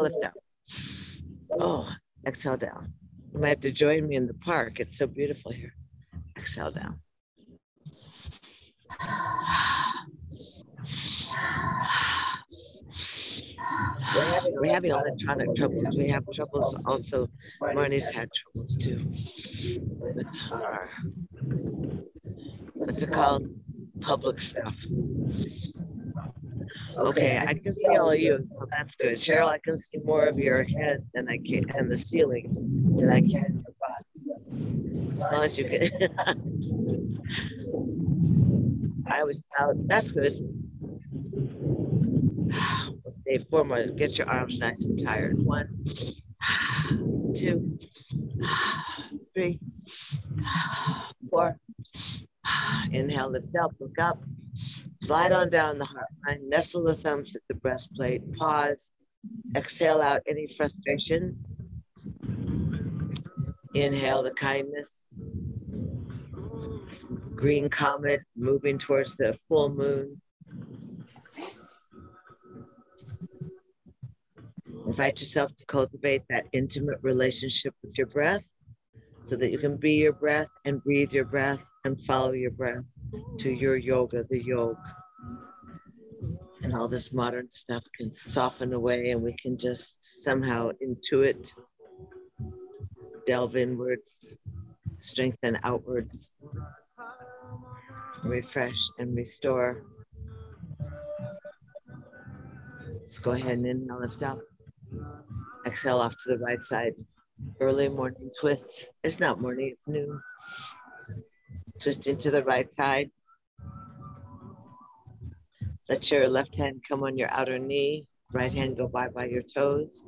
lift up. Oh, exhale down. You might have to join me in the park. It's so beautiful here. Exhale down. We're having electronic troubles. We have troubles also. Marnie's had troubles too with her, what's it called? Public stuff. Okay, I can see all of you, so that's good. Cheryl, I can see more of your head than I can, and the ceiling than I can your body. As long as you can. I was out. That's good. Let's say 4 more. Get your arms nice and tired. 1, 2, 3, 4. Inhale, lift up, look up. Slide on down the heart line. Nestle the thumbs at the breastplate. Pause. Exhale out any frustration. Inhale the kindness. Green comet moving towards the full moon. Invite yourself to cultivate that intimate relationship with your breath so that you can be your breath and breathe your breath and follow your breath to your yoga, the yoga. And all this modern stuff can soften away and we can just somehow intuit, delve inwards, strengthen outwards, refresh and restore. Let's go ahead and inhale, lift up. Exhale off to the right side. Early morning twists. It's not morning, it's noon. Twisting to the right side. Let your left hand come on your outer knee. Right hand go by your toes.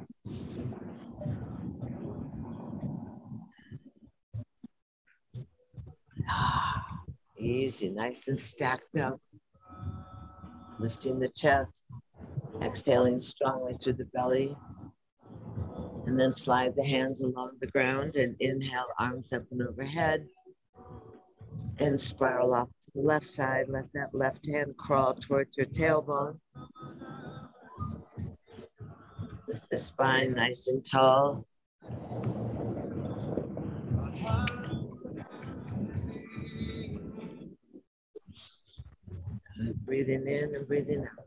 Easy, nice and stacked up. Lifting the chest. Exhaling strongly through the belly. And then slide the hands along the ground and inhale, arms up and overhead. And spiral off to the left side. Let that left hand crawl towards your tailbone. Lift the spine nice and tall. Breathing in and breathing out.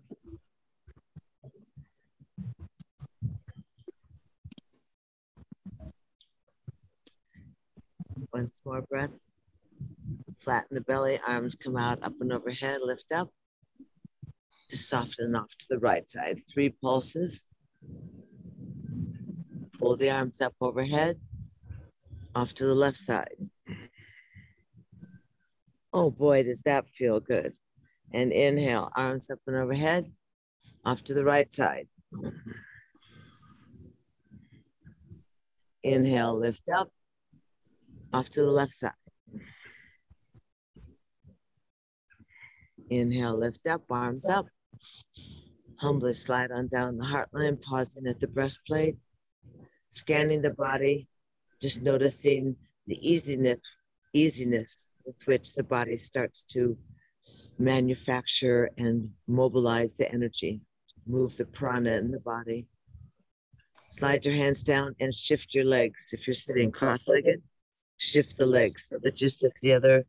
Once more breath. Flatten the belly, arms come out, up and overhead, lift up. Just soften off to the right side. 3 pulses. Pull the arms up overhead, off to the left side. Oh boy, does that feel good. And inhale, arms up and overhead, off to the right side. Inhale, lift up, off to the left side. Inhale, lift up, arms up. Humbly slide on down the heart line, pausing at the breastplate. Scanning the body, just noticing the easiness with which the body starts to manufacture and mobilize the energy, move the prana in the body. Slide your hands down and shift your legs. If you're sitting cross-legged, shift the legs so that you stick the other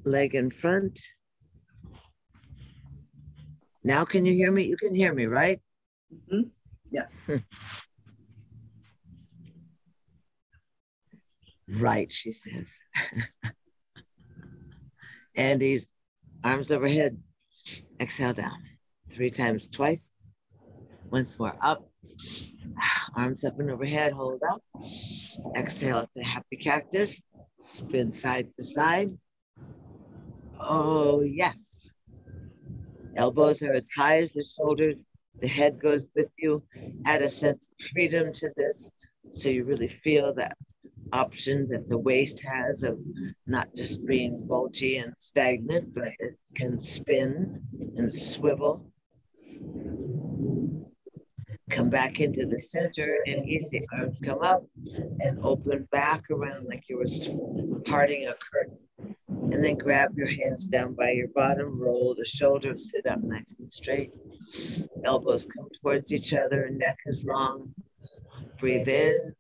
leg in front. Now can you hear me? You can hear me, right? Mm-hmm. Yes. Right, she says. Andy's arms overhead. Exhale down. 3 times, twice. Once more, up. Arms up and overhead, hold up. Exhale to happy cactus. Spin side to side. Oh, yes. Elbows are as high as the shoulders. The head goes with you. Add a sense of freedom to this so you really feel that option that the waist has of not just being bulgy and stagnant, but it can spin and swivel. Come back into the center and easy. Arms come up and open back around like you were parting a curtain. And then grab your hands down by your bottom, roll the shoulders, sit up nice and straight. Elbows come towards each other, neck is long. Breathe in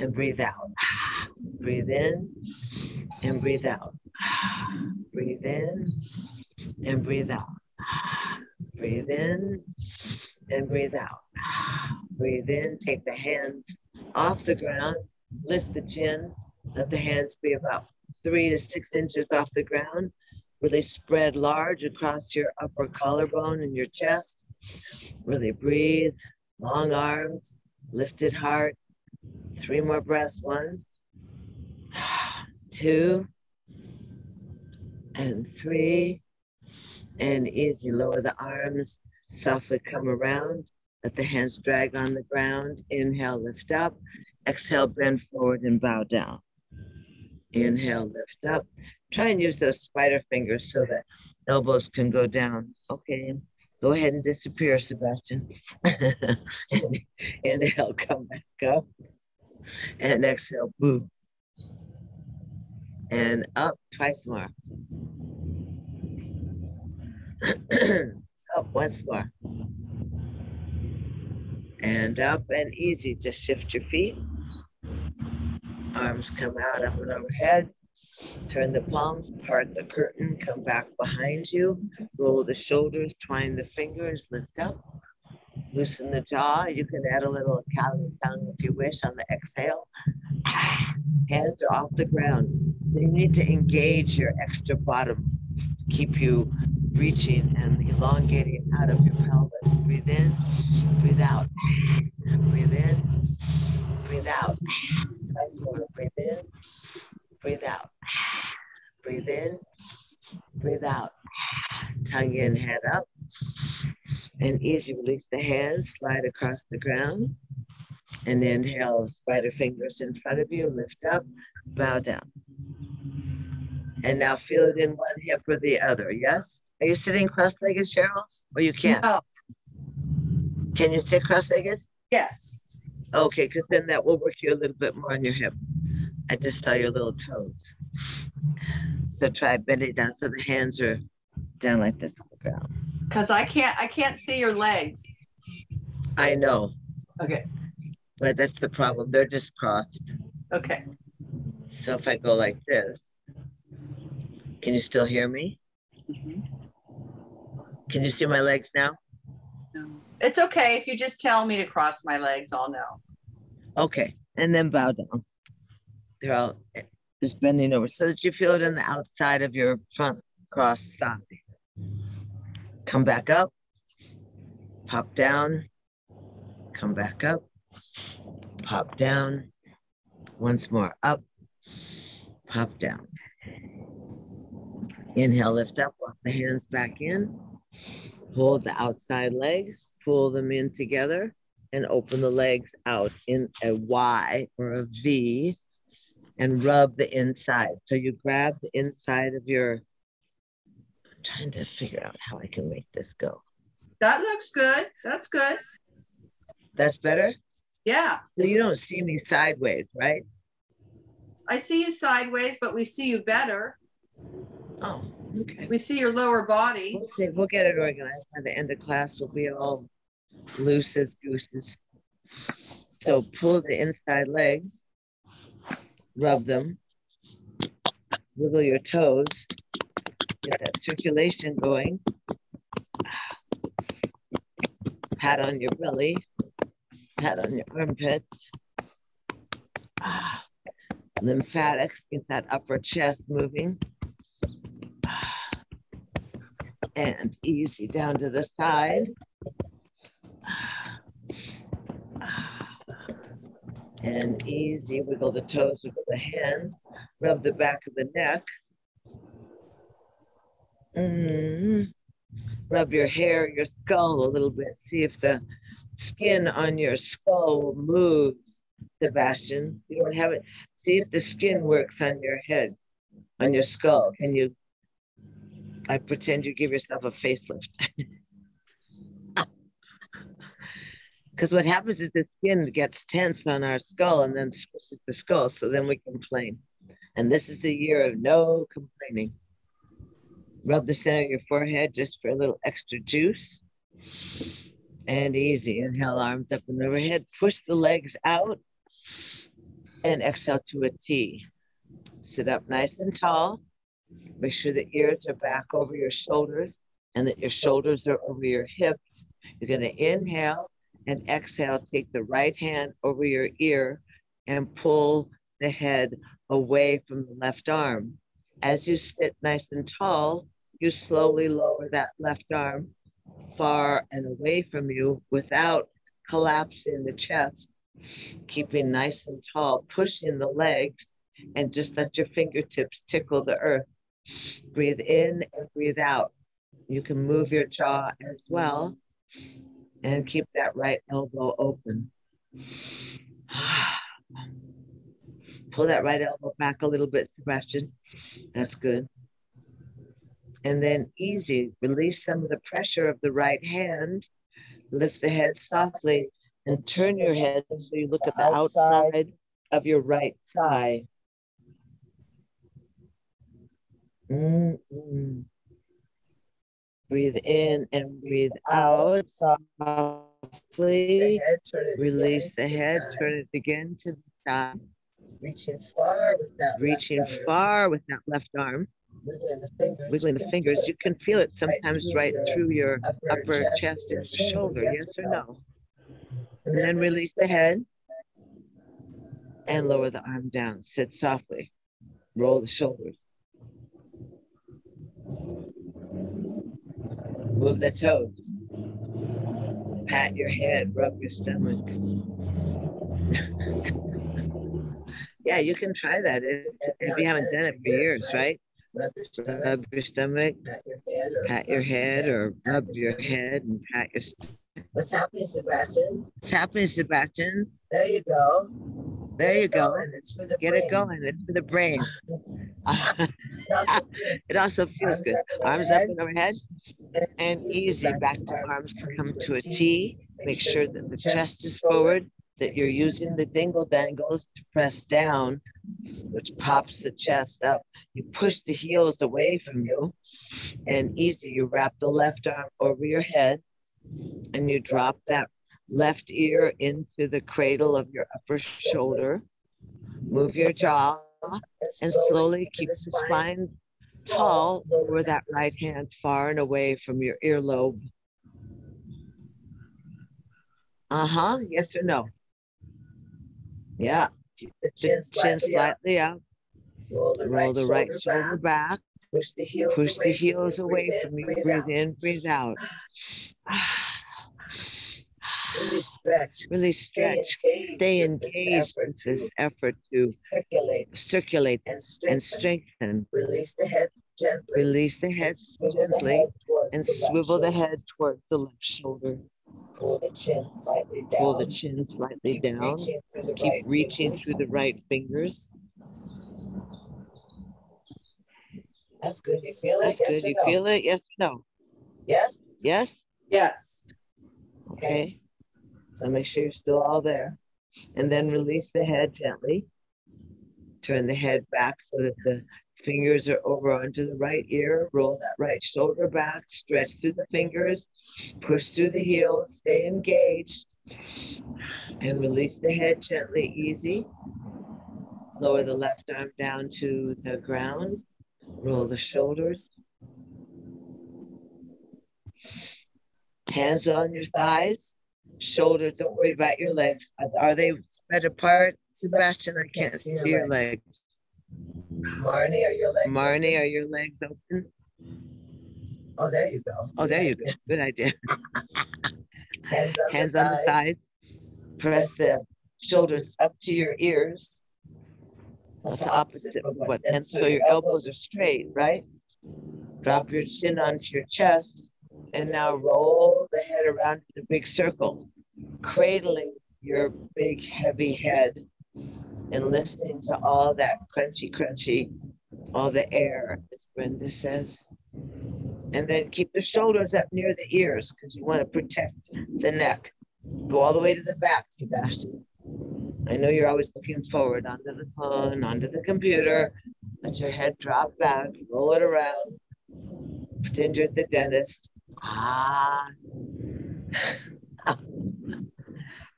and breathe out. Breathe in and breathe out. Breathe in and breathe out. Breathe in and breathe out. Breathe in, take the hands off the ground, lift the chin, let the hands be about 3 to 6 inches off the ground. Really spread large across your upper collarbone and your chest. Really breathe, long arms, lifted heart. 3 more breaths, 1, 2, and 3. And easy, lower the arms, softly come around. Let the hands drag on the ground. Inhale, lift up. Exhale, bend forward and bow down. Inhale, lift up. Try and use those spider fingers so that elbows can go down. Okay, go ahead and disappear, Sebastian. Inhale, come back up. And exhale, boo. And up, twice more. Up once more. And up and easy. Just shift your feet. Arms come out, up and overhead. Turn the palms, part the curtain, come back behind you. Roll the shoulders, twine the fingers, lift up. Loosen the jaw. You can add a little Italian tongue if you wish on the exhale. Hands are off the ground. You need to engage your extra bottom to keep you reaching and elongating out of your pelvis. Breathe in, breathe out. Breathe in, breathe out. Twice more. Breathe in, breathe out. Breathe in, breathe out. Tongue in, head up. And easy, release the hands, slide across the ground. And inhale, spider fingers in front of you, lift up, bow down. And now feel it in one hip or the other, yes? Are you sitting cross-legged, Cheryl? Or you can't? No. Can you sit cross-legged? Yes. Okay, because then that will work you a little bit more on your hip. I just saw your little toes. So try bending down so the hands are down like this on the ground. Because I can't see your legs. I know. Okay. But that's the problem. They're just crossed. Okay. So if I go like this, can you still hear me? Mm-hmm. Can you see my legs now? No. It's okay. If you just tell me to cross my legs, I'll know. Okay. And then bow down. They're all just bending over so that you feel it in the outside of your front cross thigh. Come back up. Pop down. Come back up. Pop down. Once more. Up. Pop down. Inhale, lift up, walk the hands back in. Hold the outside legs, pull them in together, and open the legs out in a Y or a V, and rub the inside. So you grab the inside of your, I'm trying to figure out how I can make this go. That looks good. That's good. That's better? Yeah. So you don't see me sideways, right? I see you sideways, but we see you better. Oh, okay. We see your lower body. We'll see. We'll get it organized. By the end of class, we'll be all loose as gooses. So pull the inside legs, rub them, wiggle your toes, get that circulation going. Pat on your belly, pat on your armpits. Lymphatics, get that upper chest moving. And easy down to the side. And easy, wiggle the toes, wiggle the hands, rub the back of the neck. Rub your hair, your skull a little bit. See if the skin on your skull moves, Sebastian. You don't have it. See if the skin works on your head, on your skull. Can you? I pretend you give yourself a facelift. Because what happens is the skin gets tense on our skull and then squishes the skull, so then we complain. And this is the year of no complaining. Rub the center of your forehead just for a little extra juice. and easy. Inhale, arms up and overhead. Push the legs out and exhale to a T. Sit up nice and tall. Make sure the ears are back over your shoulders and that your shoulders are over your hips. You're going to inhale and exhale. Take the right hand over your ear and pull the head away from the left arm. As you sit nice and tall, you slowly lower that left arm far and away from you without collapsing the chest, keeping nice and tall, pushing the legs, and just let your fingertips tickle the earth. Breathe in and breathe out. You can move your jaw as well and keep that right elbow open. Pull that right elbow back a little bit, Sebastian. That's good. And then easy, release some of the pressure of the right hand. Lift the head softly and turn your head so you look at the outside of your right thigh. Breathe in and breathe out softly. Release the head, turn it again to the side. Reaching far with that left arm. Wiggling the fingers. You can feel it sometimes right through your upper chest and shoulder, yes or no? And then release the head and lower the arm down. Sit softly. Roll the shoulders. Move the toes. Pat your head, rub your stomach. Yeah, you can try that if you haven't done it for years, right? Rub your stomach, pat your head, or rub your head and pat your stomach. What's happening, Sebastian? What's happening, Sebastian? There you go. There you go. Get it going. It's for the brain. It also feels good. Arms up and overhead. And easy. Back to arms come to a T. Make sure that the chest is forward, that you're using the dingle dangles to press down, which pops the chest up. You push the heels away from you. And easy. You wrap the left arm over your head and you drop that left ear into the cradle of your upper shoulder. Move your jaw and slowly keep the spine tall. Lower that right hand far and away from your earlobe. Yes or no? Yeah. The chin slightly up. Roll the right shoulder back. Push the heels away from you. Breathe in, breathe out. Really stretch. Stay engaged in this effort to circulate and strengthen. Release the head gently and swivel the head towards the left shoulder. Pull the chin slightly down. Keep reaching through the right fingers. That's good. You feel it? That's good. You feel it? Yes or no? Yes? Yes? Yes. Okay. So make sure you're still all there. And then release the head gently. Turn the head back so that the fingers are over onto the right ear. Roll that right shoulder back. Stretch through the fingers. Push through the heels. Stay engaged. And release the head gently, easy. Lower the left arm down to the ground. Roll the shoulders. Hands on your thighs. Shoulders, don't worry about your legs. Are they spread apart? Sebastian, I can't see your legs. Marnie, are your legs open? Oh, there you go. Good idea. Hands on the thighs. Press the shoulders up to your ears. That's the opposite of what. And so your elbows are straight, right? Drop your chin onto your chest. And now roll the head around in a big circle, cradling your big, heavy head and listening to all that crunchy, all the air, as Brenda says. And then keep the shoulders up near the ears because you want to protect the neck. Go all the way to the back, Sebastian. I know you're always looking forward onto the phone, onto the computer. Let your head drop back, roll it around. Pretend you're at the dentist.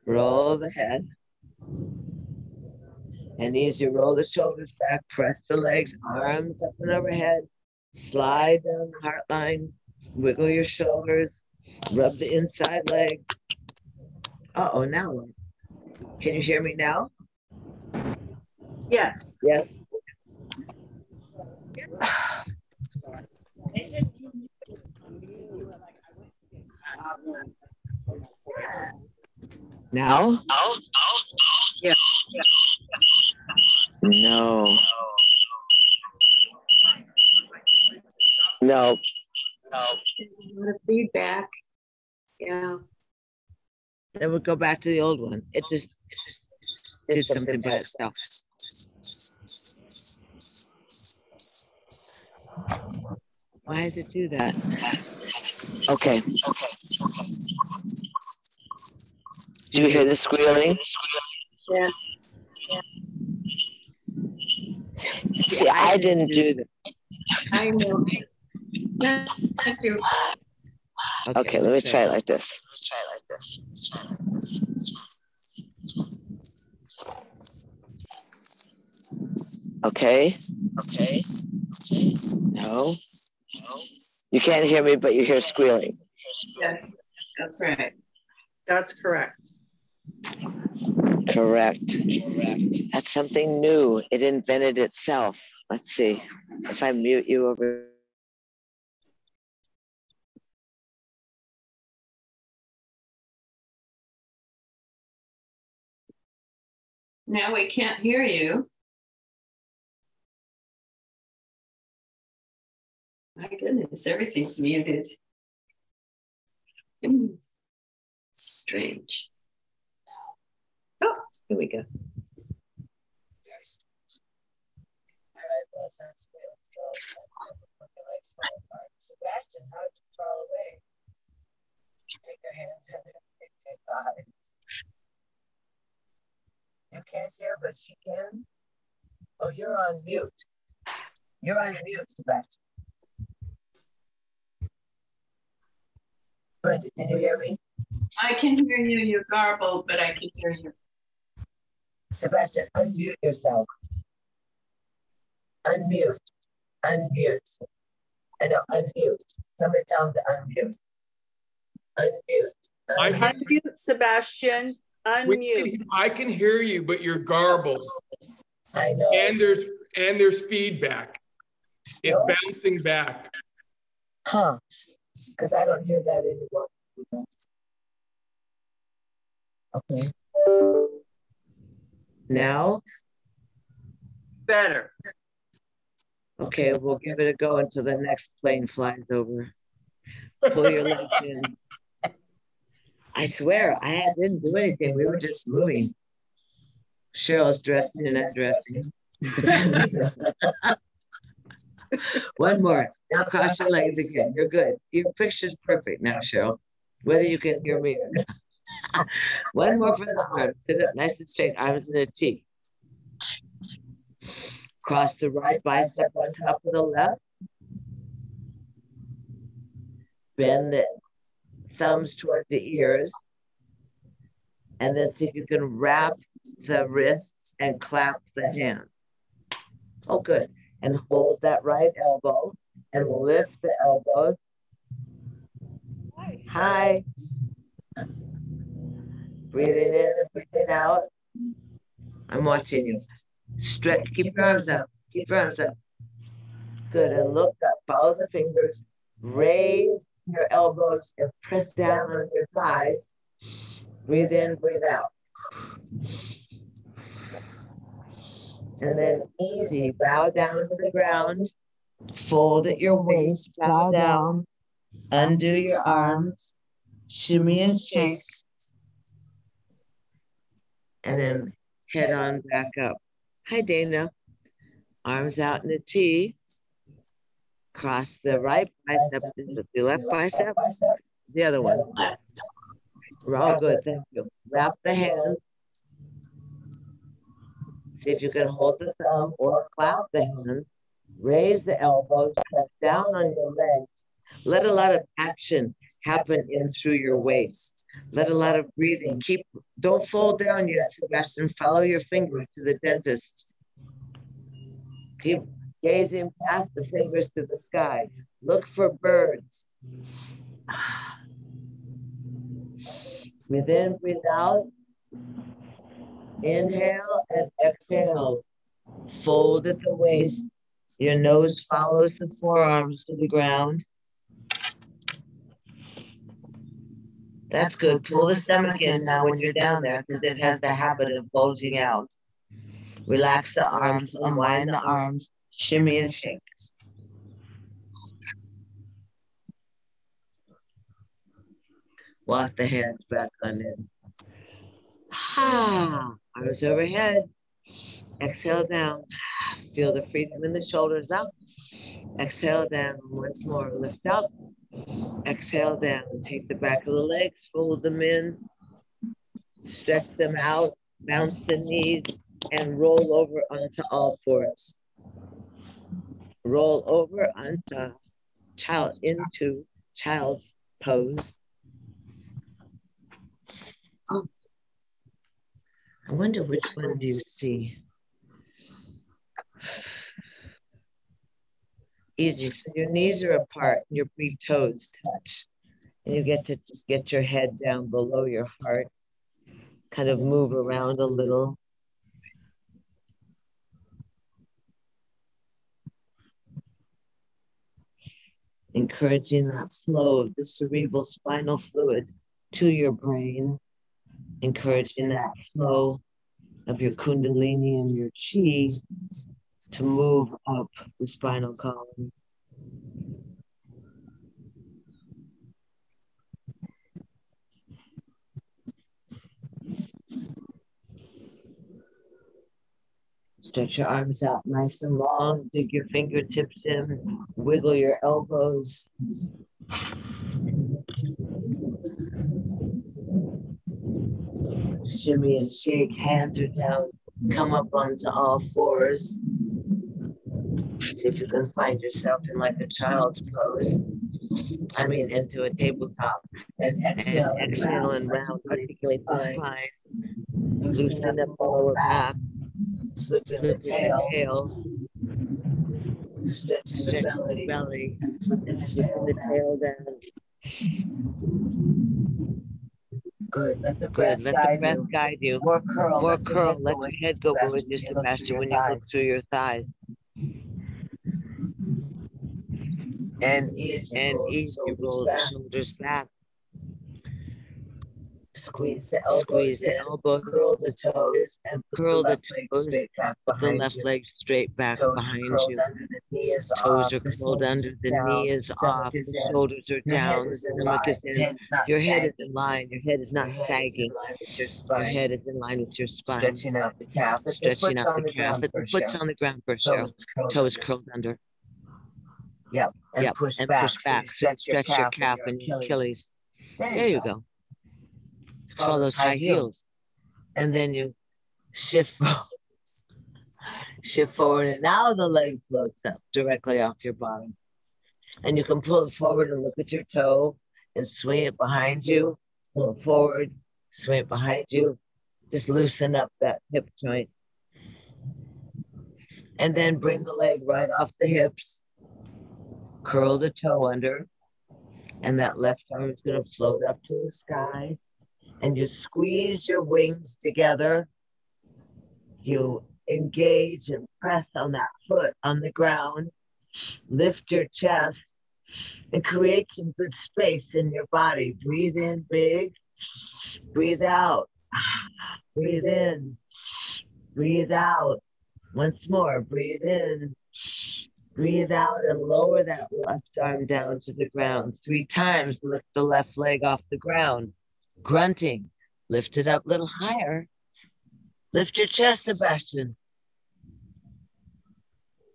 Roll the head. And easy, roll the shoulders back, press the legs, arms up and overhead, slide down the heart line, wiggle your shoulders, rub the inside legs. Uh-oh, now what? Can you hear me now? Yes. Yes. Now? Yeah. No. No. A lot of feedback. Yeah. Then we'll go back to the old one. It just did something by itself. Why does it do that? Okay. Do you hear the squealing? Yes. See, I didn't do that. I know. Thank you. Okay, let me try it like this. Okay. No. You can't hear me, but you hear squealing. Yes, that's right. That's correct. Correct. That's something new. It invented itself. Let's see. If I mute you over. Now we can't hear you. My goodness, everything's muted. Strange. Oh, here we go. Sebastian, how did you crawl away? Take your hands and your thighs. You can't hear, but she can. Oh, you're on mute. You're on mute, Sebastian. Brenda, can you hear me? I can hear you. You're garbled, but I can hear you. Sebastian, unmute yourself. Unmute. Unmute. I know, unmute. Somebody tell him to unmute. Unmute. Unmute, Sebastian. Unmute. I can hear you, but you're garbled. I know. And there's feedback. Still? It's bouncing back. Huh. Because I don't hear that anymore. Okay. Now? Better. Okay, we'll give it a go until the next plane flies over. Pull your legs in. I swear, I didn't do anything. We were just moving. Cheryl's dressing and undressing. One more. Now cross your legs again. You're good. Your picture's perfect now, Cheryl. Whether you can hear me or not. One more for the arms. Sit up nice and straight, arms in a T. Cross the right bicep on top of the left. Bend the thumbs towards the ears. And then see if you can wrap the wrists and clap the hand. Oh, good. And hold that right elbow and lift the elbows. Hi. Breathing in and breathing out. I'm watching you. Stretch, keep your arms up. Keep your arms up. Good, and look up, follow the fingers. Raise your elbows and press down on your thighs. Breathe in, breathe out. And then easy, bow down to the ground. Fold at your waist, bow down. Undo your arms. Shimmy and shake. And then head on back up. Hi, Dana. Arms out in a T. Cross the right bicep, the left bicep, the other one. We're all good, thank you. Wrap the hands. See if you can hold the thumb or clap the hand. Raise the elbows, press down on your legs. Let a lot of action happen in through your waist. Let a lot of breathing. Don't fall down yet, Sebastian. Follow your fingers to the dentist. Keep gazing past the fingers to the sky. Look for birds. Breathe in, breathe out. Inhale and exhale. Fold at the waist. Your nose follows the forearms to the ground. That's good. Pull the stomach in now when you're down there because it has the habit of bulging out. Relax the arms, unwind the arms, shimmy and shake. Walk the hands back on in. Arms overhead. Exhale down. Feel the freedom in the shoulders up. Exhale down. Once more. Lift up. Exhale down. Take the back of the legs, fold them in, stretch them out, bounce the knees, and roll over onto all fours. Roll over onto into child's pose. Oh. I wonder which one do you see? Easy. So your knees are apart, and your big toes touch. And you get to just get your head down below your heart, kind of move around a little. Encouraging that flow of the cerebral spinal fluid to your brain. Encouraging that flow of your kundalini and your chi to move up the spinal column. Stretch your arms out nice and long. Dig your fingertips in. Wiggle your elbows. Shimmy and shake. Hands are down. Come up onto all fours. See if you can find yourself in like a child's pose. I mean, into a tabletop. And exhale and round. Articulate the spine. Loosen up the lower back. Slip in the tail. Stretch the belly. And flip the tail down. Good. Let the breath guide you. More curl. Let your head go with you, Sebastian, when you look through your thighs. And easy roll the shoulders back. Squeeze the elbows, curl the toes, and curl the toes. Put the left leg straight back behind you. Toes are curled under, the knee is off, the shoulders are down, the stomach is in. Your head is in line. Your head is not sagging. Your head is in line with your spine. Stretching out the calf. Put the foot's on the ground first, Cheryl. Toes curled under. Yep. And push back. So stretch your calf and your Achilles. There you go. Follow those high heels. And then you shift forward. And now the leg floats up directly off your bottom. And you can pull it forward and look at your toe and swing it behind you. Pull it forward, swing it behind you. Just loosen up that hip joint. And then bring the leg right off the hips. Curl the toe under. And that left arm is going to float up to the sky. And you squeeze your wings together. You engage and press on that foot on the ground. Lift your chest and create some good space in your body. Breathe in big. Breathe out. Breathe in. Breathe out. Once more. Breathe in. Breathe out and lower that left arm down to the ground. 3 times. Lift the left leg off the ground. Grunting. Lift it up a little higher. Lift your chest, Sebastian.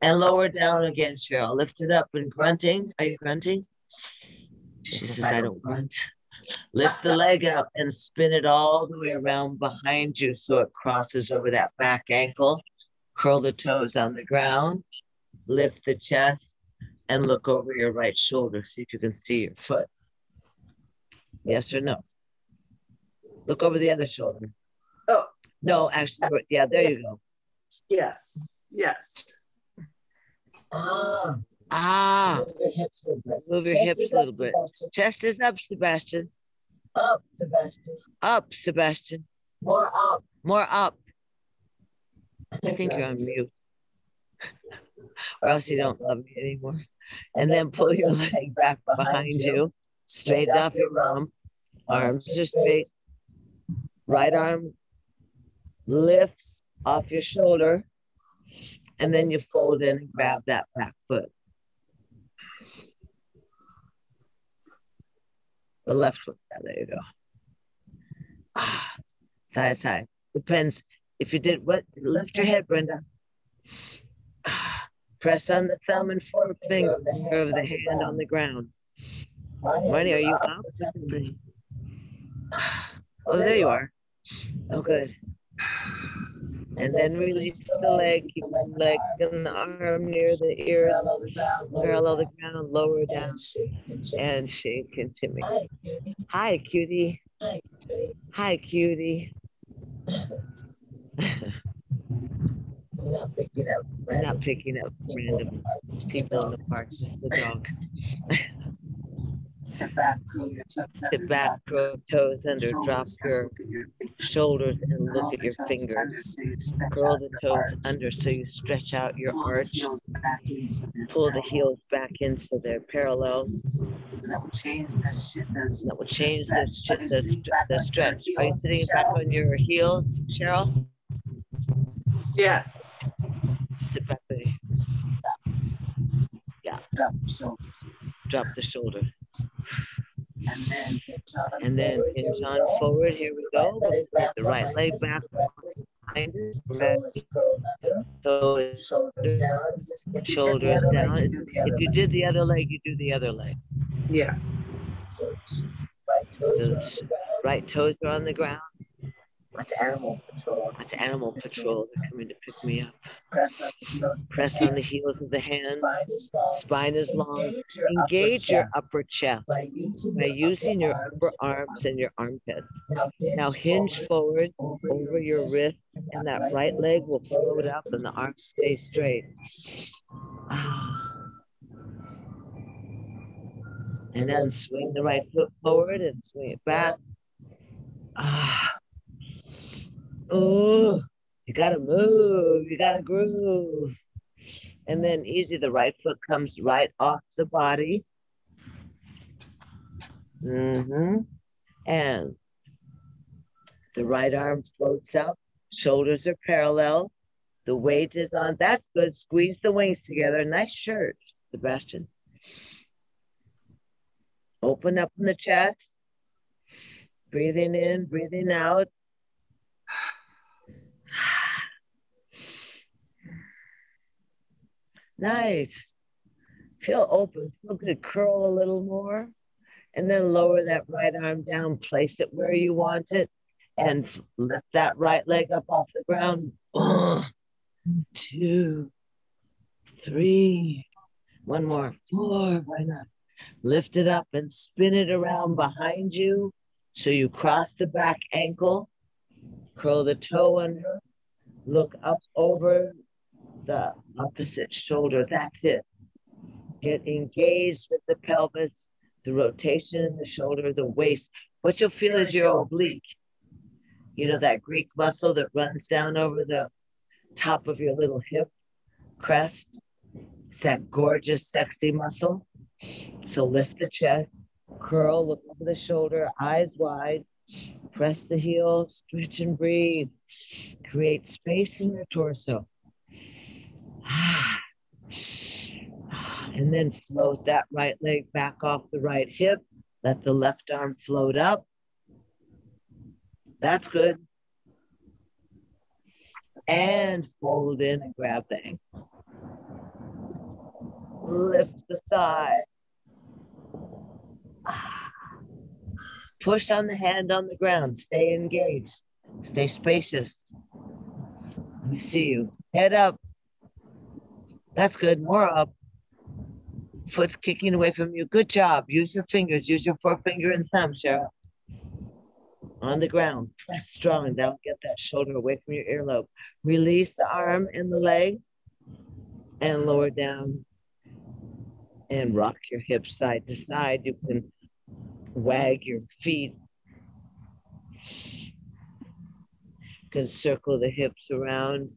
And lower down again, Cheryl. Lift it up and grunting. Are you grunting? She says, I don't grunt. Lift the leg up and spin it all the way around behind you so it crosses over that back ankle. Curl the toes on the ground. Lift the chest and look over your right shoulder. See if you can see your foot. Yes or no? Look over the other shoulder. Oh. No, actually, yeah, there you go. Yes. Yes. Move your hips a little bit. Chest is up, Sebastian. Up, Sebastian. Up, Sebastian. More up. More up. I think you're on mute. Or else you don't love me anymore. And then pull your leg back behind you. Straight off your rump. Arms are straight. Right arm lifts off your shoulder. And then you fold in and grab that back foot. The left foot. There you go. Side, side. Depends. If you did what? Lift your head, Brenda. Press on the thumb and forefinger of the hand on the ground. Marnie, are you up? Oh, there you are. Oh, good. And then release the leg. Keep the leg and the arm near the ear. Parallel the ground, lower down. And shake and shimmy. Hi, cutie. Hi, cutie. We're not picking up random people in the park, just the dog. Sit back, curl your toes under. Sit back, curl toes under, drop your shoulders and look at your fingers. Curl the toes under so you stretch out your arch. Pull the heels back in so they're parallel. That will change the stretch. Are you sitting back on your heels, Cheryl? Yes. Sit back there. Yeah. Drop the shoulder. And then hinge on forward. Here we go. We'll put the right leg back behind it. So shoulders down. If you did the other leg, you do the other leg. Yeah. So right toes are on the ground. That's Animal Patrol. That's Animal Patrol. They're coming to pick me up. Press on the heels of the hands. Spine is long. Engage your upper chest by using your upper arms and your armpits. Now hinge forward over your wrist, and that right leg will float up and the arms stay straight. And then swing the right foot forward and swing it back. Oh, you gotta move, you gotta groove. And then easy, the right foot comes right off the body. And the right arm floats up, shoulders are parallel. The weight is on, that's good. Squeeze the wings together. Nice shirt, Sebastian. Open up in the chest. Breathing in, breathing out. Nice. Feel open. Feel good. Curl a little more. And then lower that right arm down. Place it where you want it. And lift that right leg up off the ground. 2, 3. One more. 4. Why not? Lift it up and spin it around behind you. So you cross the back ankle. Curl the toe under. Look up over the opposite shoulder. That's it. Get engaged with the pelvis, the rotation in the shoulder, the waist. What you'll feel is your oblique. You know, that Greek muscle that runs down over the top of your little hip crest. It's that gorgeous, sexy muscle. So lift the chest, curl, look over the shoulder, eyes wide. Press the heels, stretch and breathe. Create space in your torso. And then float that right leg back off the right hip. Let the left arm float up. That's good. And fold in and grab the ankle. Lift the thigh. Push on the hand on the ground. Stay engaged. Stay spacious. Let me see you. Head up. That's good. More up. Foot's kicking away from you. Good job. Use your fingers. Use your forefinger and thumb, Cheryl. On the ground. Press strong. Now get that shoulder away from your earlobe. Release the arm and the leg and lower down and rock your hips side to side. You can wag your feet. You can circle the hips around.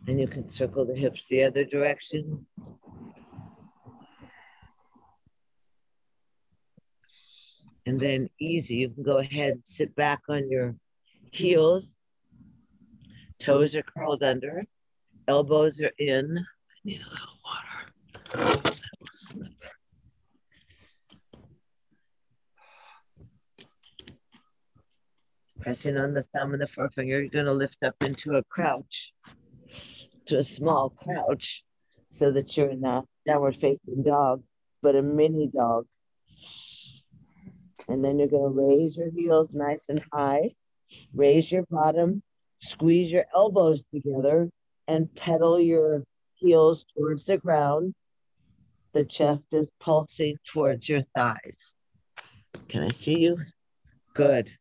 And you can circle the hips the other direction. And then easy, you can go ahead and sit back on your heels. Toes are curled under. Elbows are in. I need a little water. Pressing on the thumb and the forefinger, you're going to lift up into a crouch, to a small crouch, so that you're in a downward facing dog, but a mini dog. And then you're going to raise your heels nice and high, raise your bottom, squeeze your elbows together, and pedal your heels towards the ground. The chest is pulsing towards your thighs. Can I see you? Good.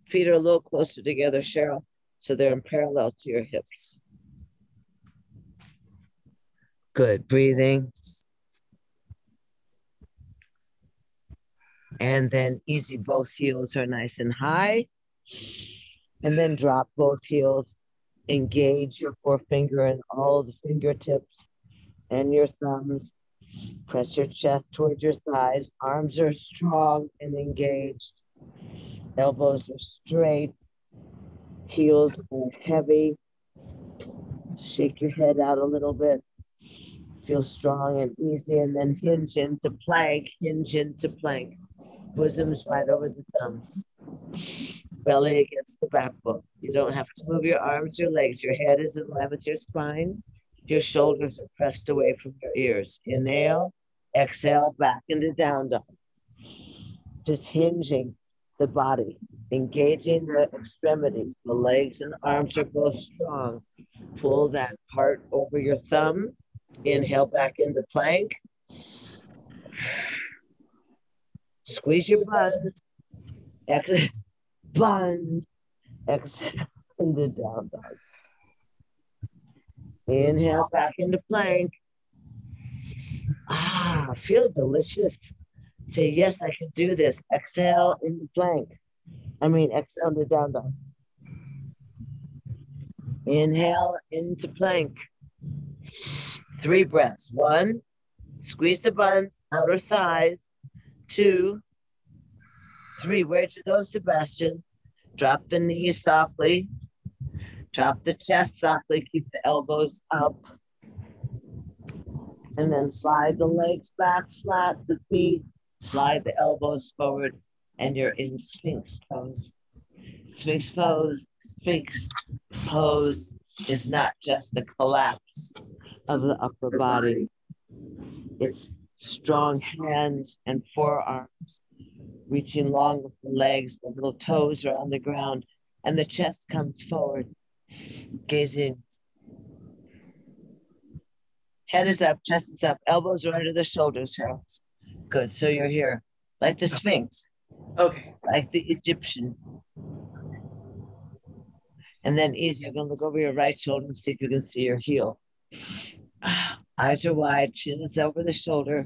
Feet are a little closer together, Cheryl, so they're in parallel to your hips. Good. Breathing. And then easy, both heels are nice and high. And then drop both heels. Engage your forefinger and all the fingertips and your thumbs. Press your chest towards your thighs. Arms are strong and engaged. Elbows are straight. Heels are heavy. Shake your head out a little bit. Feel strong and easy. And then hinge into plank. Hinge into plank. Bosoms right over the thumbs. Belly against the backbone. You don't have to move your arms or legs. Your head is in line with your spine. Your shoulders are pressed away from your ears. Inhale, exhale, back into down dog. Just hinging the body, engaging the extremities. The legs and arms are both strong. Pull that part over your thumb. Inhale back into plank. Squeeze your buns. Exhale. Buns. Exhale into down dog. Inhale back into plank. Feel delicious. Say, yes, I can do this. Exhale into plank. Exhale into down dog. Inhale into plank. 3 breaths. 1, squeeze the buns, outer thighs. 2, 3, where'd you go, Sebastian? Drop the knees softly. Drop the chest softly. Keep the elbows up. And then slide the legs back flat, the feet. Slide the elbows forward. And you're in Sphinx pose. Sphinx pose. Sphinx pose is not just the collapse of the upper body. It's strong hands and forearms reaching long with the legs. The little toes are on the ground and the chest comes forward, gazing. Head is up, chest is up, elbows are under the shoulders. Cheryl. Good, so you're here, like the Sphinx. Okay. Like the Egyptian. And then easy, you're gonna look over your right shoulder and see if you can see your heel. Eyes are wide, chin is over the shoulder,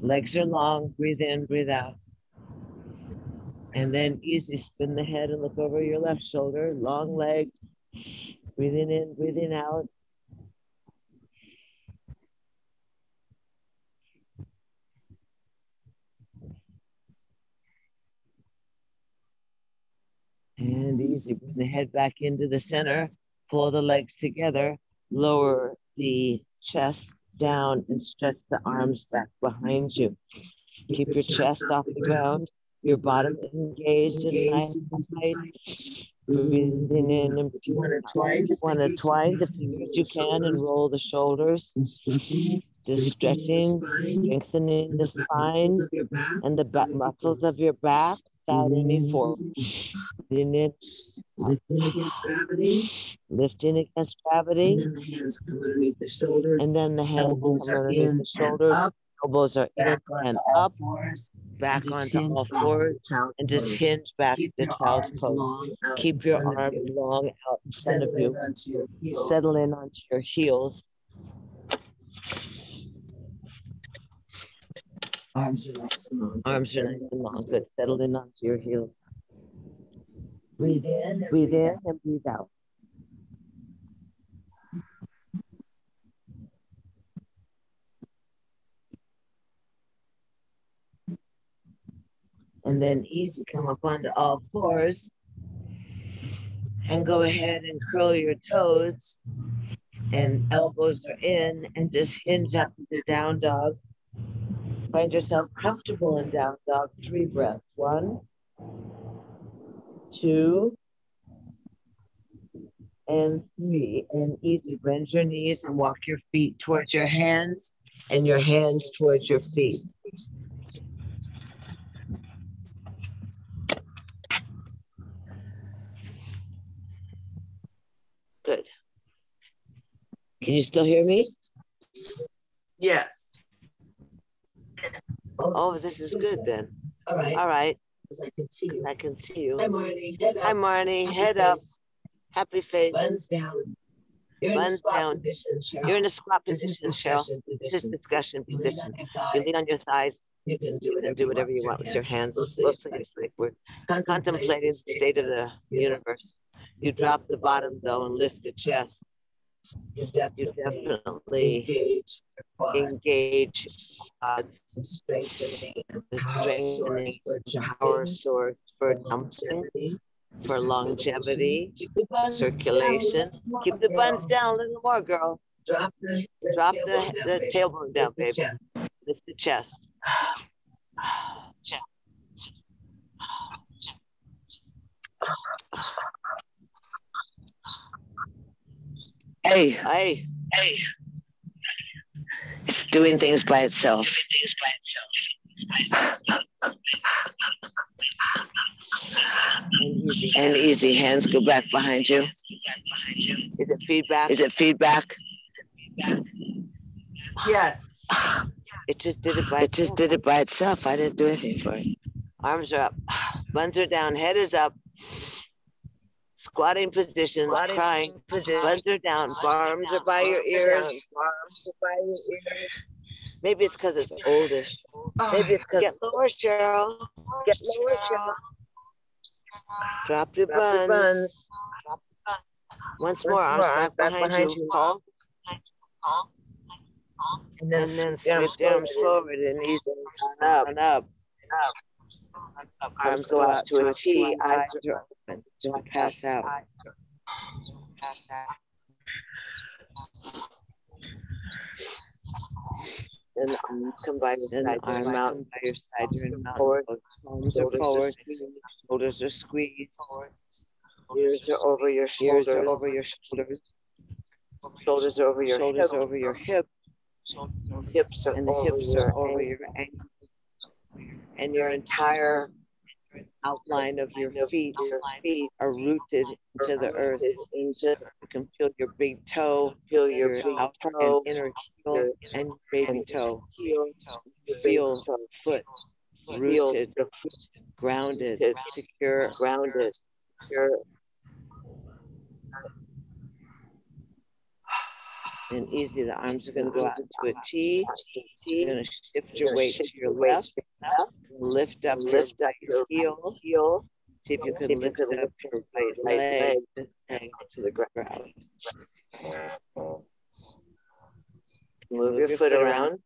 legs are long, breathe in, breathe out. And then easy, spin the head and look over your left shoulder, long legs, breathing in, breathing out. And easy, bring the head back into the center, pull the legs together, lower the chest down and stretch the arms back behind you. Keep your chest off the ground, your bottom engaged and nice and tight. Breathing in, and if you want to twine the fingers, you can, and roll the shoulders. Just stretching, strengthening the spine and the back muscles of your back, without any force. Breathing in, Lifting against gravity. Lifting against gravity. And then the hands come underneath the shoulders. And then the hands Elbows come are underneath in the shoulders. and up. Elbows are in Back and onto all up. fours. Back And just onto hinge all back fours. to child's And just pose. hinge back Keep to your child's arms pose. long out Keep in your front of arms you. long out in front of Settle you. in onto your heels. Settle in onto your heels. Arms are nice and long. Arms are nice and long. Good. Settle in onto your heels. Breathe in and Breathe in and breathe out. And then easy, come up onto all fours and go ahead and curl your toes and elbows are in and just hinge up into down dog. Find yourself comfortable in down dog. 3 breaths. 1, 2, and 3. And easy. Bend your knees and walk your feet towards your hands and your hands towards your feet. Good. Can you still hear me? Yes. Oh, this is good then. All right. All right. I can see you. I can see you. Hi, Marnie. Head up. Hi, Marnie. Happy Head up. face. Happy face. Buns down. You're in a Buns squat down. position, Cheryl. You're in a squat This is position, Cheryl. discussion This is position. discussion You lean position. on your You thigh. lean on your thighs. You can do You can do whatever you want with your hands. Mostly Mostly it's like we're contemplating the state of the universe. You drop the bottom though and lift the chest. You You definitely definitely engage quads, strengthening the power strengthening source for power jumping, source for jumping, for longevity, circulation. Keep the buns down a little more, girl. Drop the tailbone down, baby. Lift the chest. Hey. It's doing things by itself. And easy. Hands go back behind you. Is it feedback? Is it feedback? Yes. It just did it by itself. I didn't do anything for it. Arms are up. Buns are down. Head is up. Squatting position. Crying position. Buns are down. Arms are by your ears. Maybe it's because it's oldish. Maybe it's because get lower, Cheryl. Get lower, Cheryl. Drop your buns. Once more, arms back behind you. Paul. And then sweep the arms forward and ease up and up. Arms go out to a T. Eyes are open. Don't pass out. And the arms come by your side. Arm out by your side. You're in mount forward. Arms are forward. Shoulders are squeezed. Ears are over your shoulders. Shoulders are over your hips. Hips are over your ankles. And your entire outline of your feet are rooted into the earth. You can feel your big toe, feel your outer and inner heel, and your baby toe. Feel foot rooted, grounded, secure. And easy, the arms are going to go out into a T. You're going to shift your weight to your left. Lift up your heel. See if you can lift up your right leg to the ground. Move your foot around.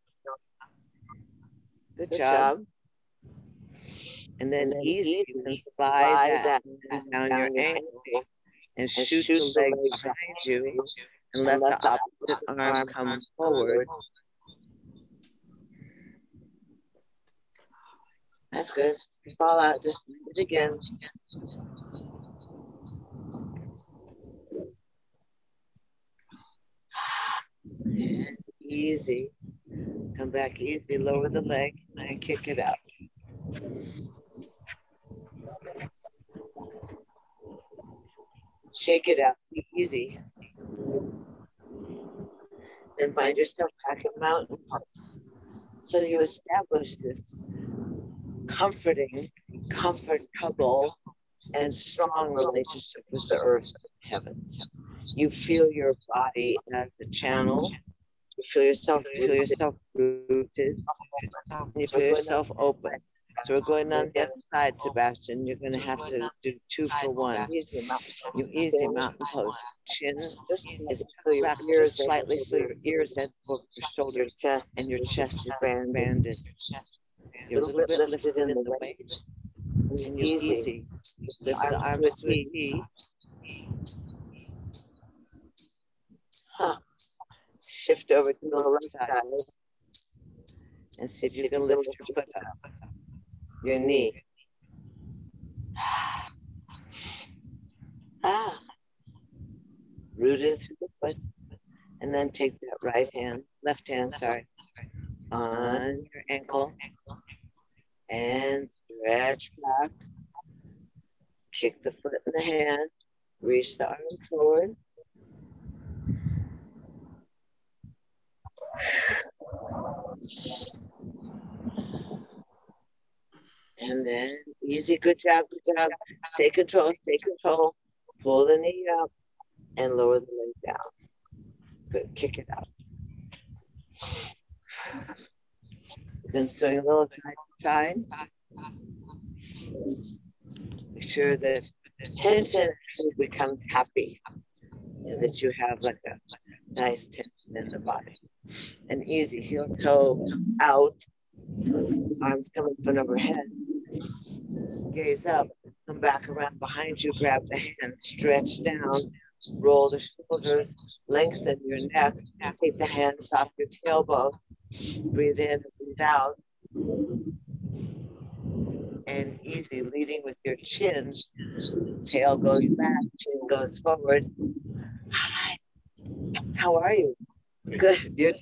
Good job. And then easy, you can slide that down your ankle and shoot the leg behind you. And let the opposite arm come forward. That's good. Fall out. Just do it again. And easy. Come back easy. Lower the leg and kick it out. Shake it out. Be easy. Then find yourself back in mountain pose. So you establish this comforting, comfortable, and strong relationship with the earth and heavens. You feel your body as a channel. You feel yourself rooted. You feel yourself open. So we're going on the other side, Sebastian. You're going to have to do 2 for 1. You easy mountain pose. Chin is back just slightly so your ears and your shoulder, chest, and your chest is banded. You're a little bit lifted in the weight. And you easy. Lift the arms to a T. Shift over to the left side. And see if you can lift your foot up. Your knee. Rooted through the foot. And then take that left hand, on your ankle. And stretch back. Kick the foot in the hand. Reach the arm forward. And then easy, good job. Take control. Pull the knee up and lower the leg down. Good, kick it out. You can swing a little side to side. Make sure that tension becomes happy. And that you have like a nice tension in the body. And easy, heel toe out. Arms coming up and overhead. Gaze up, come back around behind you, grab the hand, stretch down, roll the shoulders, lengthen your neck, take the hands off your tailbone, breathe in and breathe out. And easy, leading with your chin, tail goes back, chin goes forward. Hi, how are you? Good, you're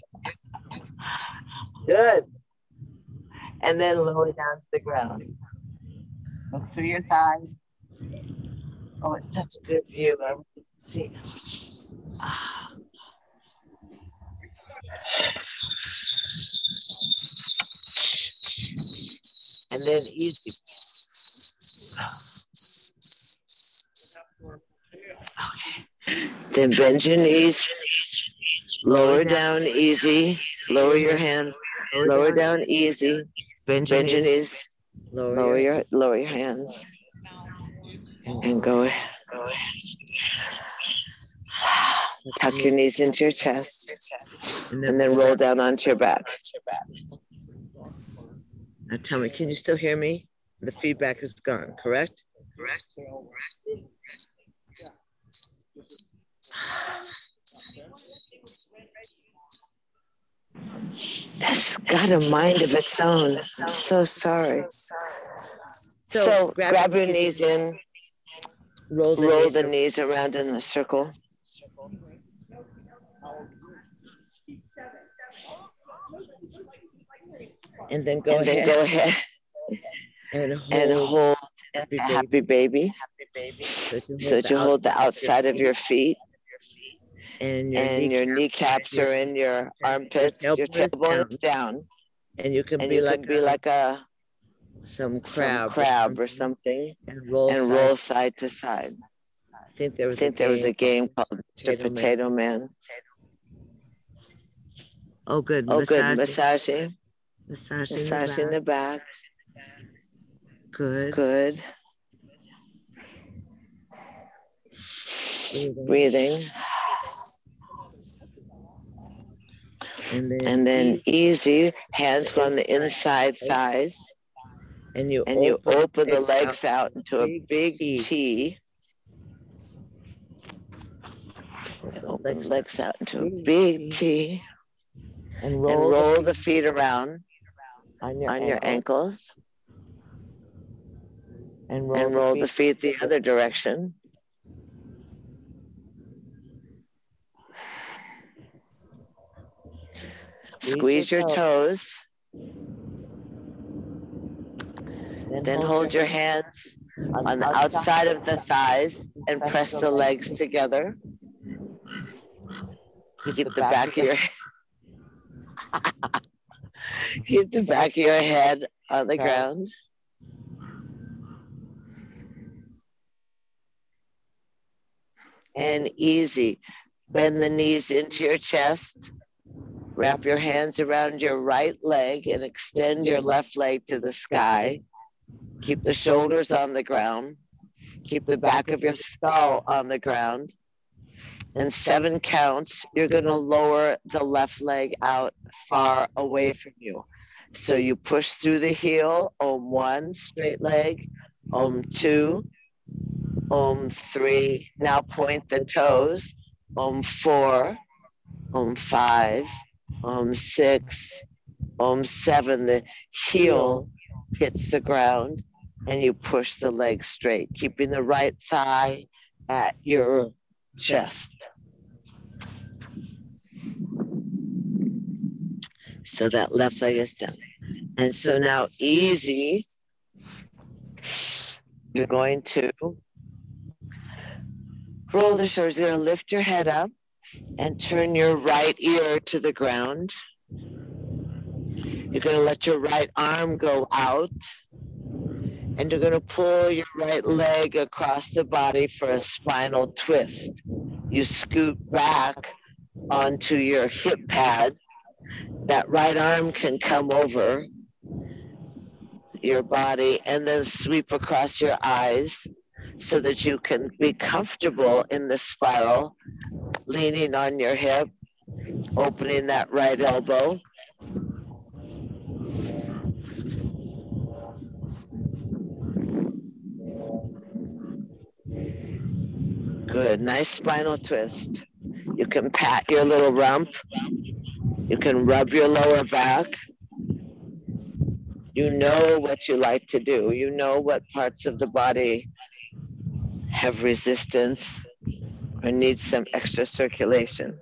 good. And then lower down to the ground. Look through your thighs. Oh, it's such a good view. I see. And then easy. Okay. Then bend your knees. Lower down easy. Lower your hands. Lower down easy. Bend your knees. Lower your hands. And go ahead. Tuck your knees into your chest. And then roll down onto your back. Now tell me, can you still hear me? The feedback is gone, correct? Correct. That's got a mind of its own. I'm so sorry. So grab your knees in, roll the knees around in a circle. And then go ahead and hold a happy baby. So that you hold the outside of your feet. And your kneecaps are in your armpits. Your tailbone is down. And you can be like some crab or something. And roll side to side. I think there was a game called the Potato Man. Oh, good. Massaging the back. Good. Breathing. And then easy, hands go on the inside thighs. And you open the legs out into a big T. Open the legs out into a big T. And roll the feet around on your ankles. And roll the feet the other direction. Squeeze your toes. Then hold your hands on the outside of the thighs and press the legs together. Keep the back of your keep the back of your head on the ground. And easy. Bend the knees into your chest. Wrap your hands around your right leg and extend your left leg to the sky. Keep the shoulders on the ground. Keep the back of your skull on the ground. And 7 counts, you're going to lower the left leg out far away from you. So you push through the heel, Om 1, straight leg, Om 2, Om 3. Now point the toes, Om 4, Om 5, Om 6, Om 7. The heel hits the ground and you push the leg straight, keeping the right thigh at your chest. So that left leg is done. And so now easy, you're going to roll the shoulders. You're going to lift your head up and turn your right ear to the ground. You're going to let your right arm go out. And you're going to pull your right leg across the body for a spinal twist. You scoot back onto your hip pad. That right arm can come over your body and then sweep across your eyes so that you can be comfortable in the spiral, leaning on your hip, opening that right elbow. Good, nice spinal twist. You can pat your little rump. You can rub your lower back. You know what you like to do. You know what parts of the body have resistance or need some extra circulation.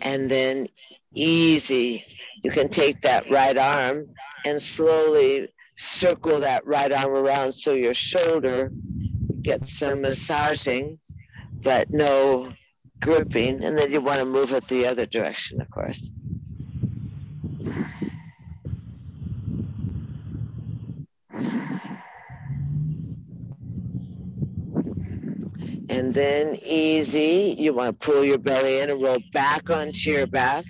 And then easy, you can take that right arm and slowly circle that right arm around so your shoulder gets some massaging, but no gripping. And then you want to move it the other direction, of course. And then easy, you want to pull your belly in and roll back onto your back.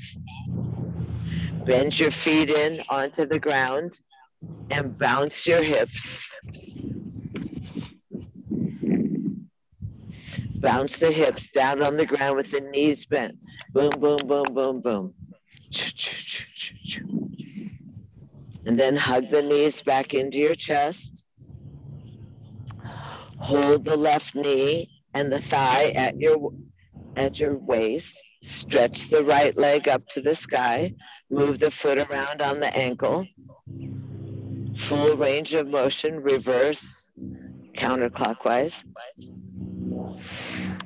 Bend your feet in onto the ground and bounce your hips. Bounce the hips down on the ground with the knees bent. Boom, boom, boom, boom, boom. And then hug the knees back into your chest. Hold the left knee and the thigh at your waist. Stretch the right leg up to the sky. Move the foot around on the ankle. Full range of motion, reverse, counterclockwise.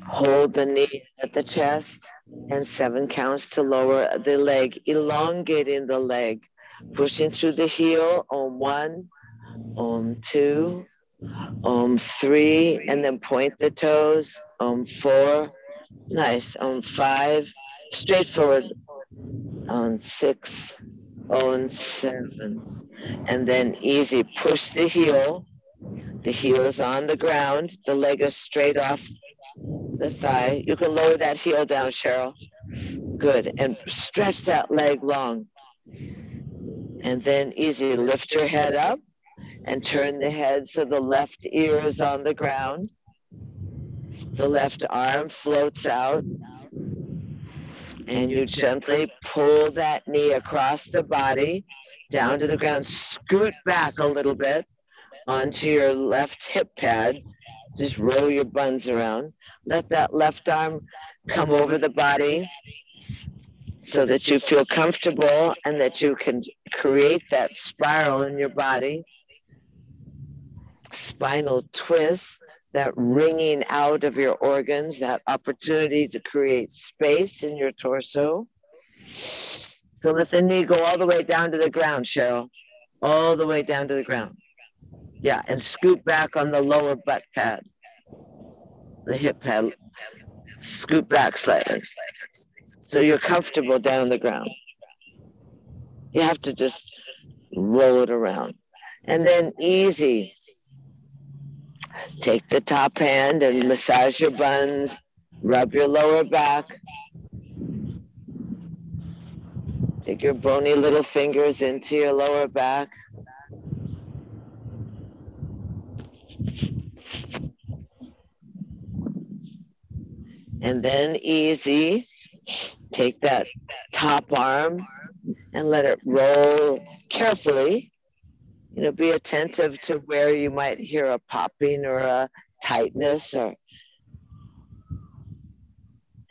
Hold the knee at the chest and 7 counts to lower the leg, elongating the leg, pushing through the heel, Om 1, Om 2, Om 3, and then point the toes, Om 4, nice, Om 5, straightforward, Om 6, Om 7, and then easy, push the heel is on the ground, the leg is straight off the thigh. You can lower that heel down, Cheryl. Good, and stretch that leg long. And then easy, lift your head up and turn the head so the left ear is on the ground. The left arm floats out. And you gently pull that knee across the body, down to the ground. Scoot back a little bit onto your left hip pad. Just roll your buns around. Let that left arm come over the body so that you feel comfortable and that you can create that spiral in your body. Spinal twist, that wringing out of your organs, that opportunity to create space in your torso. So let the knee go all the way down to the ground, Cheryl. All the way down to the ground. Yeah, and scoot back on the lower butt pad, the hip pad. Scoot back slightly. So you're comfortable down on the ground. You have to just roll it around. And then easy. Take the top hand and massage your buns. Rub your lower back. Take your bony little fingers into your lower back. And then easy, take that top arm and let it roll carefully. You know, be attentive to where you might hear a popping or a tightness, and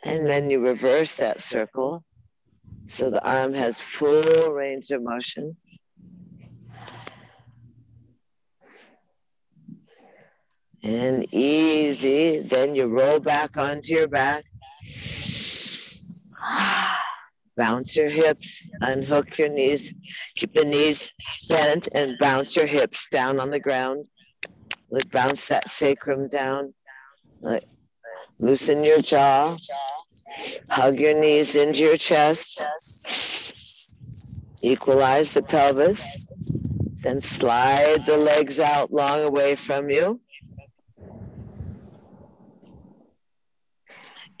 then you reverse that circle so the arm has full range of motion. And easy, then you roll back onto your back. Bounce your hips, unhook your knees, keep the knees bent and bounce your hips down on the ground. Let's bounce that sacrum down. Loosen your jaw, hug your knees into your chest, equalize the pelvis, then slide the legs out long away from you.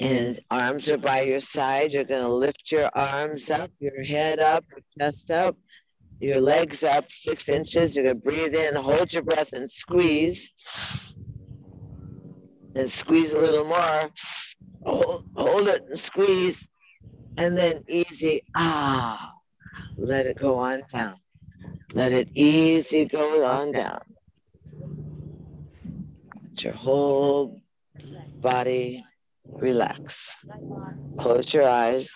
And arms are by your side. You're going to lift your arms up, your head up, your chest up, your legs up 6 inches. You're going to breathe in, hold your breath, and squeeze. And squeeze a little more. Hold it and squeeze. And then easy. Let it go on down. Let it easy go on down. Let your whole body relax. Close your eyes.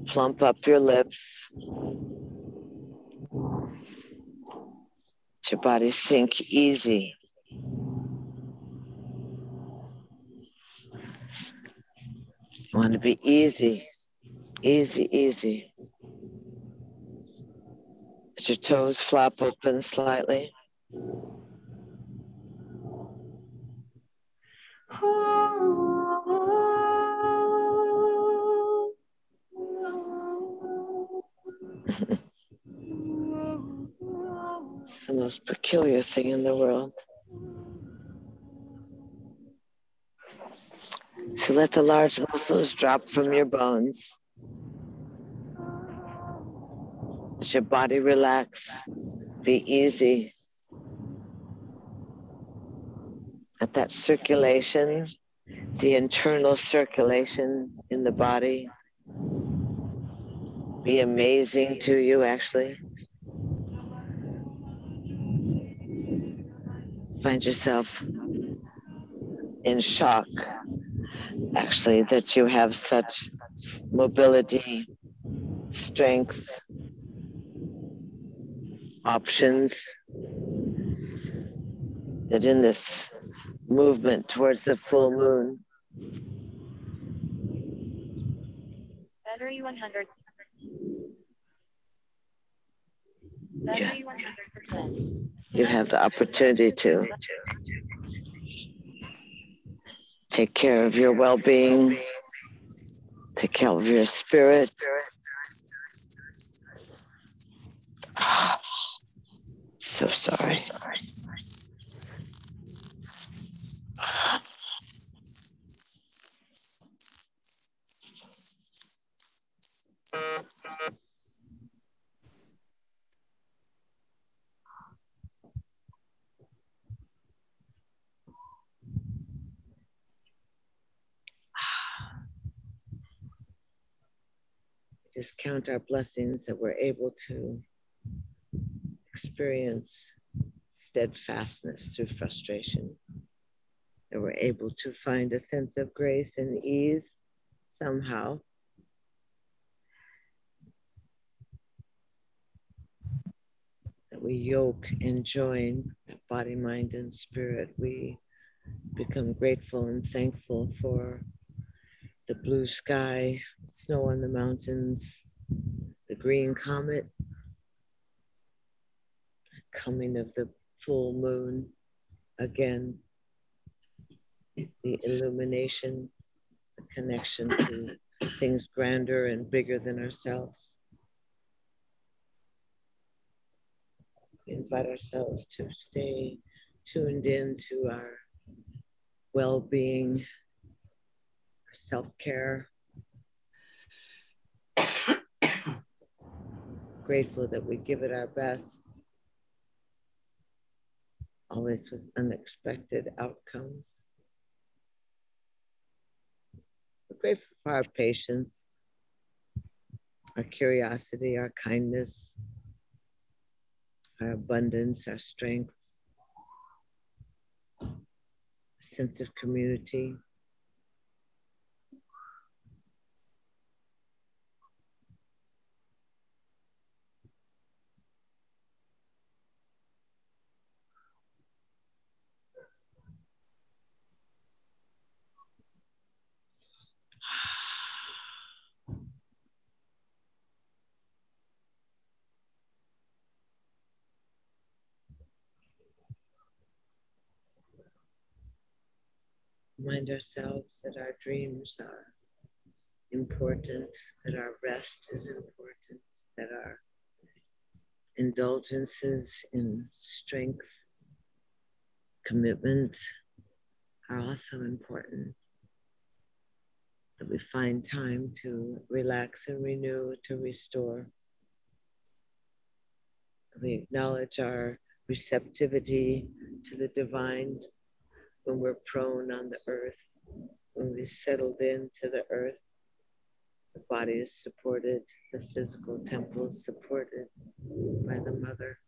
Plump up your lips. Let your body sink easy. You want to be easy, easy, easy. Let your toes flap open slightly. It's the most peculiar thing in the world. So let the large muscles drop from your bones. Let your body relax. Be easy. Let that circulation, the internal circulation in the body, be amazing to you, actually. Find yourself in shock, actually, that you have such mobility, strength, options, that in this movement towards the full moon, battery 100. Battery 100%. you have the opportunity to take care of your well-being, take care of your spirit. So sorry. Just count our blessings that we're able to experience steadfastness through frustration, that we're able to find a sense of grace and ease somehow. That we yoke and join body, mind, and spirit. We become grateful and thankful for the blue sky, snow on the mountains, the green comet, coming of the full moon again, the illumination, the connection to things grander and bigger than ourselves. We invite ourselves to stay tuned in to our well-being, our self-care. Grateful that we give it our best, always with unexpected outcomes. We're grateful for our patience, our curiosity, our kindness, our abundance, our strength, a sense of community. Remind ourselves that our dreams are important, that our rest is important, that our indulgences in strength, commitment are also important. That we find time to relax and renew, to restore. We acknowledge our receptivity to the divine when we're prone on the earth, when we settled into the earth. The body is supported, the physical temple is supported by the mother.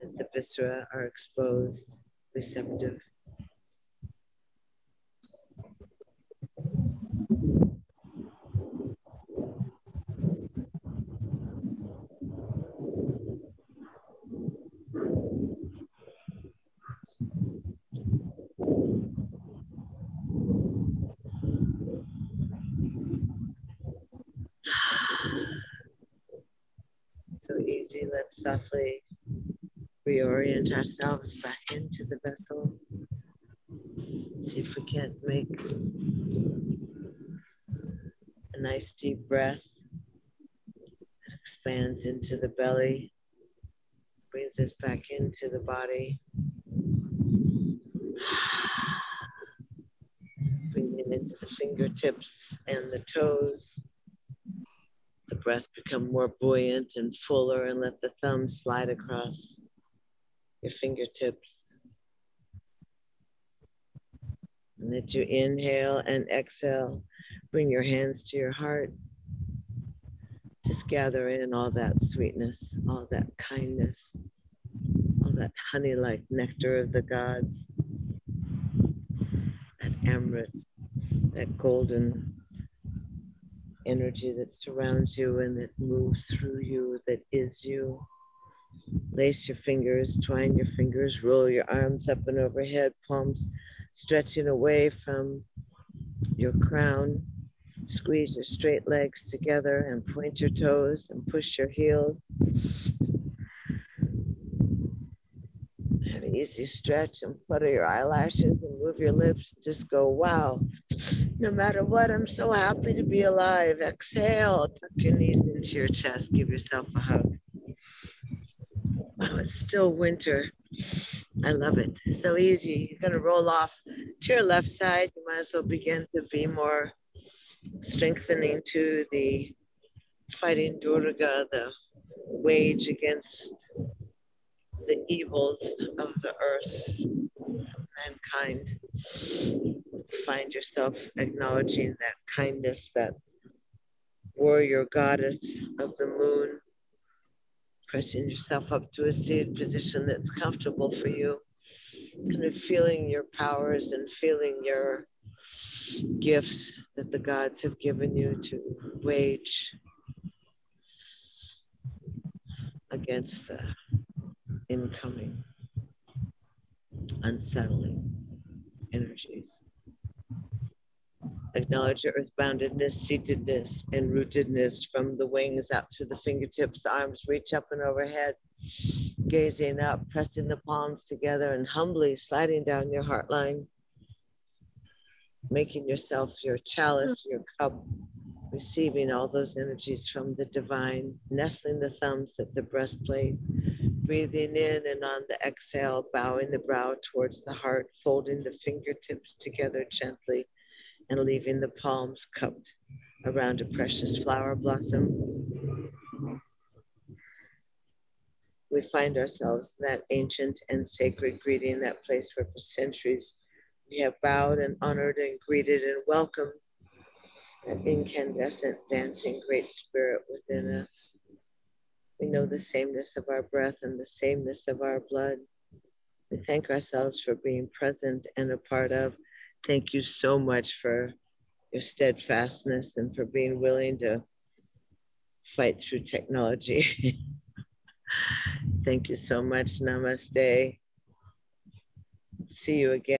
That the viscera are exposed, receptive. So easy, let's softly reorient ourselves back into the vessel. See if we can't make a nice deep breath that expands into the belly, brings us back into the body. Breathing into the fingertips and the toes. The breath become more buoyant and fuller, and let the thumb slide across your fingertips. And let you inhale and exhale. Bring your hands to your heart. Just gather in all that sweetness, all that kindness, all that honey-like nectar of the gods, that amrit, that golden energy that surrounds you and that moves through you, that is you. Lace your fingers, twine your fingers, roll your arms up and overhead, palms stretching away from your crown. Squeeze your straight legs together and point your toes and push your heels. Have an easy stretch and flutter your eyelashes and move your lips. Just go, wow. No matter what, I'm so happy to be alive. Exhale, tuck your knees into your chest, give yourself a hug. Wow, it's still winter. I love it. It's so easy. You're gonna roll off to your left side. You might as well begin to be more strengthening to the fighting Durga, the wage against the evils of the earth, mankind. Find yourself acknowledging that kindness, that warrior goddess of the moon, pressing yourself up to a seated position that's comfortable for you, kind of feeling your powers and feeling your gifts that the gods have given you to wage against the incoming unsettling energies. Acknowledge your earthboundedness, seatedness, and rootedness from the wings out through the fingertips, arms reach up and overhead. gazing up, pressing the palms together and humbly sliding down your heart line, making yourself your chalice, your cup, receiving all those energies from the divine, nestling the thumbs at the breastplate, breathing in, and on the exhale, bowing the brow towards the heart, folding the fingertips together gently, and leaving the palms cupped around a precious flower blossom. We find ourselves in that ancient and sacred greeting, that place where for centuries we have bowed and honored and greeted and welcomed that incandescent dancing great spirit within us. We know the sameness of our breath and the sameness of our blood. We thank ourselves for being present and a part of. Thank you so much for your steadfastness and for being willing to fight through technology. Thank you so much. Namaste. See you again.